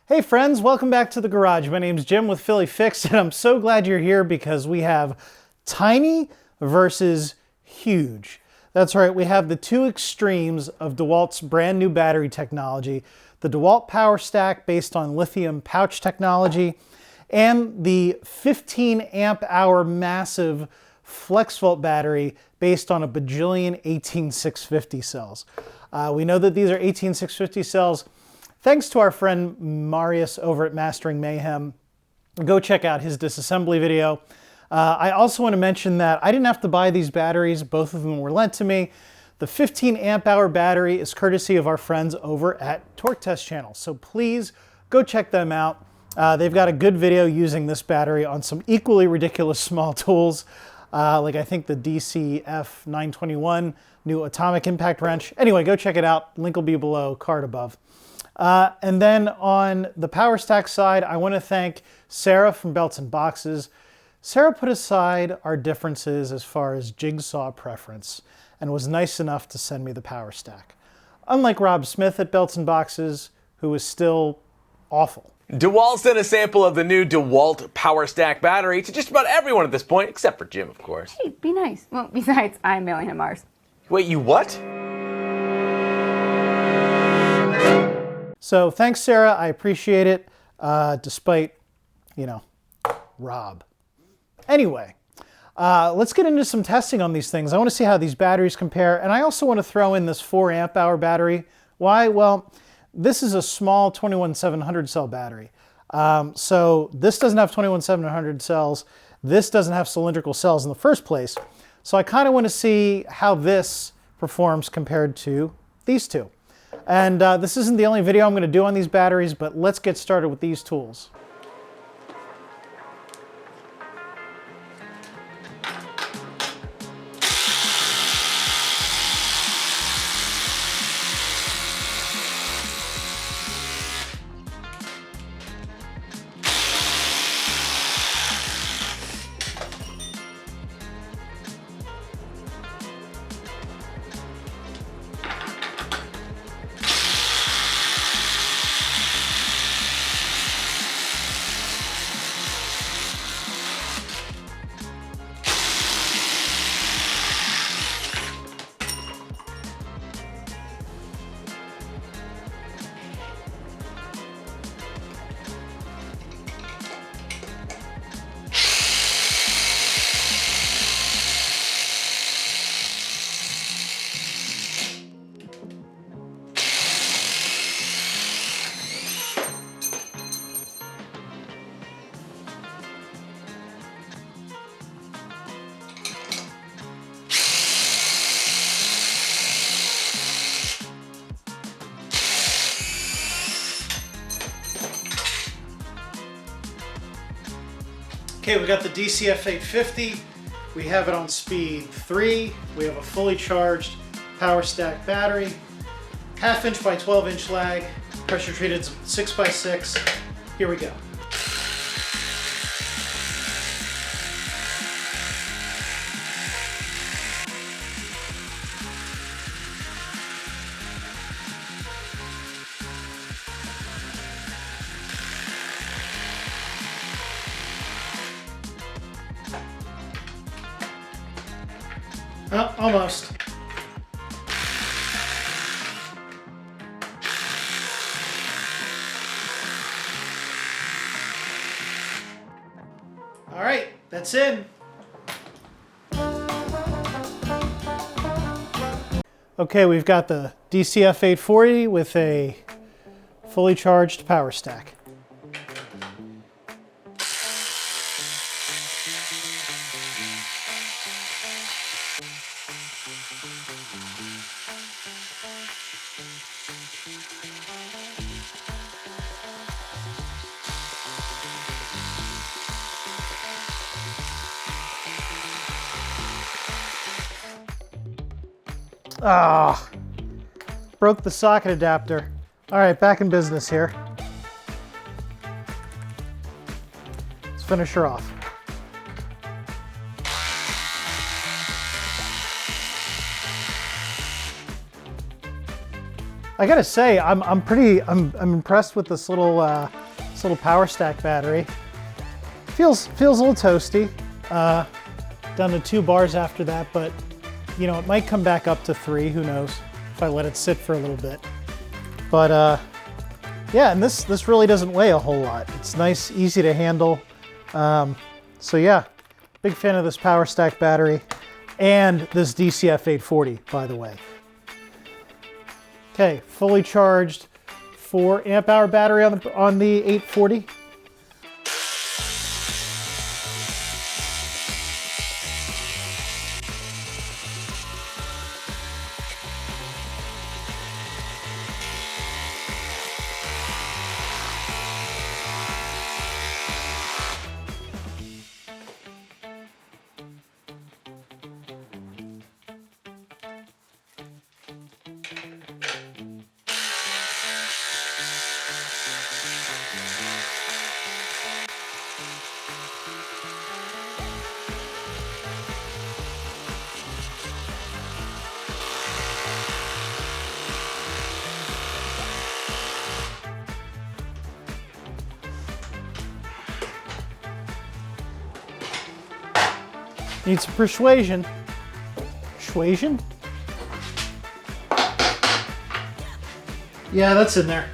Hey friends, welcome back to the garage. My name's Jim with Philly Fix, and I'm so glad you're here because we have tiny versus huge. That's right, we have the two extremes of DeWalt's brand new battery technology, the DeWalt Powerstack based on lithium pouch technology, and the 15 amp hour massive FLEXVOLT battery based on a bajillion 18650 cells. We know that these are 18650 cells thanks to our friend Marius over at Mastering Mayhem. Go check out his disassembly video. I also want to mention that I didn't have to buy these batteries. Both of them were lent to me. The 15 amp hour battery is courtesy of our friends over at Torque Test Channel. So please go check them out. They've got a good video using this battery on some equally ridiculous small tools, like I think the DCF840 new Atomic impact wrench. Anyway, go check it out. Link will be below, card above. And then on the Powerstack side, I want to thank Sarah from Belts and Boxes. Sarah put aside our differences as far as jigsaw preference and was nice enough to send me the Powerstack. Unlike Rob Smith at Belts and Boxes, who is still awful. DeWalt sent a sample of the new DeWalt Powerstack battery to just about everyone at this point, except for Jim, of course. Hey, be nice. Well, besides, I'm mailing him ours. Wait, you what? So thanks, Sarah. I appreciate it, despite, Rob. Anyway, let's get into some testing on these things. I want to see how these batteries compare, and I also want to throw in this 4 amp hour battery. Why? Well, this is a small 21700 cell battery. So this doesn't have 21700 cells. This doesn't have cylindrical cells in the first place. So I kind of want to see how this performs compared to these two. And this isn't the only video I'm going to do on these batteries, but let's get started with these tools. Okay, we got the DCF850. We have it on speed 3. We have a fully charged Powerstack battery. 1/2 inch by 12 inch lag, pressure treated 6x6. Here we go. Oh, almost. All right, that's in. Okay, we've got the DCF840 with a fully charged Powerstack. Ah, broke the socket adapter. All right, back in business here. Let's finish her off. I gotta say, I'm impressed with this little Powerstack battery. Feels a little toasty. Down to 2 bars after that, but you know, it might come back up to 3. Who knows? If I let it sit for a little bit. But yeah, and this really doesn't weigh a whole lot. It's nice, easy to handle. So yeah, big fan of this Powerstack battery and this DCF840, by the way. Okay, fully charged 4 amp hour battery on the 840. Need some persuasion. Persuasion? Yeah, that's in there.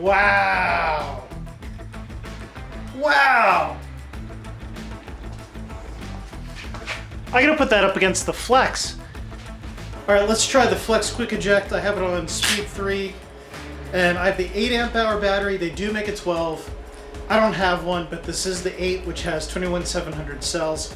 Wow! Wow! I'm gonna put that up against the Flex. All right, let's try the Flex Quick Eject. I have it on speed 3, and I have the 8 amp hour battery. They do make a 12. I don't have one, but this is the 8, which has 21,700 cells.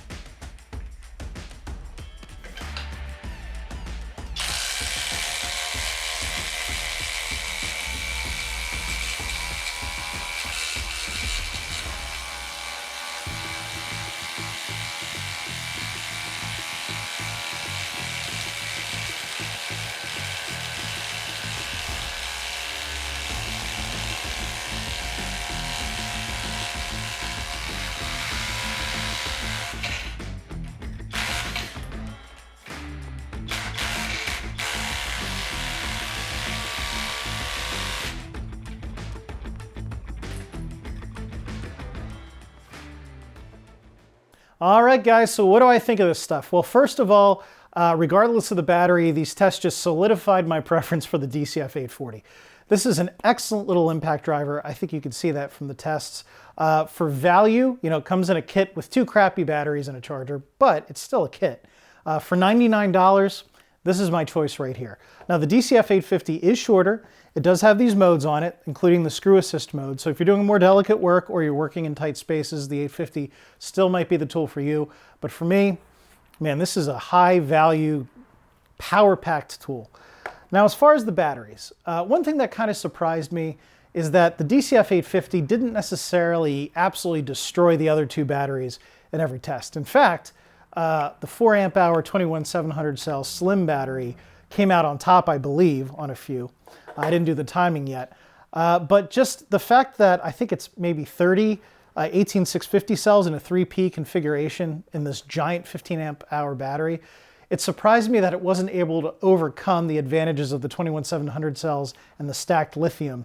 All right, guys, so what do I think of this stuff? Well, first of all, regardless of the battery, these tests just solidified my preference for the DCF840. This is an excellent little impact driver. I think you can see that from the tests. For value, you know, it comes in a kit with 2 crappy batteries and a charger, but it's still a kit. For $99, this is my choice right here. Now, the DCF850 is shorter. It does have these modes on it, including the screw assist mode. So if you're doing more delicate work or you're working in tight spaces, the 850 still might be the tool for you. But for me, man, this is a high value, power-packed tool. Now, as far as the batteries, one thing that kind of surprised me is that the DCF850 didn't necessarily absolutely destroy the other 2 batteries in every test. In fact, the 4 amp hour 21,700 cell slim battery came out on top, I believe, on a few. I didn't do the timing yet. But just the fact that I think it's maybe 30 18650 cells in a 3P configuration in this giant 15 amp hour battery, it surprised me that it wasn't able to overcome the advantages of the 21,700 cells and the stacked lithium.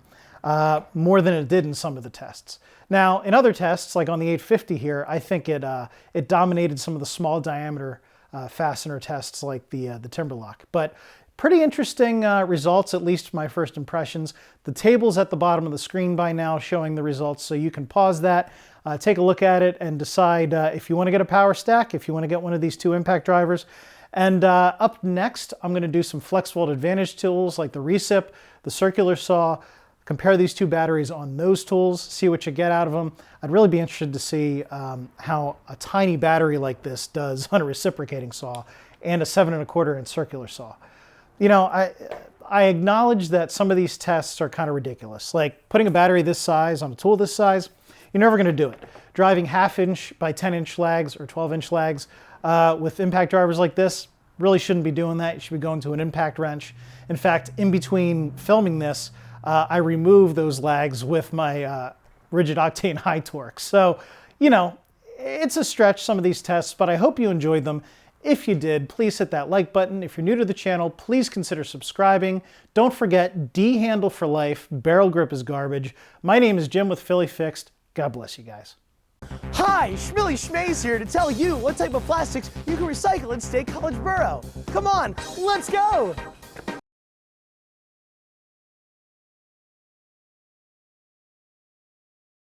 more than it did in some of the tests. Now, in other tests, like on the 850 here, I think it dominated some of the small diameter fastener tests like the Timberlock. But pretty interesting results, at least my first impressions. The table's at the bottom of the screen by now showing the results, so you can pause that, take a look at it, and decide if you want to get a Powerstack, if you want to get one of these two impact drivers. And up next, I'm going to do some FLEXVOLT Advantage tools like the recip, the circular saw, compare these two batteries on those tools, see what you get out of them. I'd really be interested to see how a tiny battery like this does on a reciprocating saw and a 7 1/4 inch circular saw. You know, I acknowledge that some of these tests are kind of ridiculous. Like putting a battery this size on a tool this size, you're never going to do it. Driving 1/2 inch by 10 inch lags or 12 inch lags with impact drivers like this, really shouldn't be doing that. You should be going to an impact wrench. In fact, in between filming this, I removed those lags with my rigid octane high torque. So, you know, it's a stretch, some of these tests, but I hope you enjoyed them. If you did, please hit that like button. If you're new to the channel, please consider subscribing. Don't forget, D-handle for life, barrel grip is garbage. My name is Jim with Philly Fixed. God bless you guys. Hi, Schmilly Schmaze here to tell you what type of plastics you can recycle and stay college borough. Come on, let's go!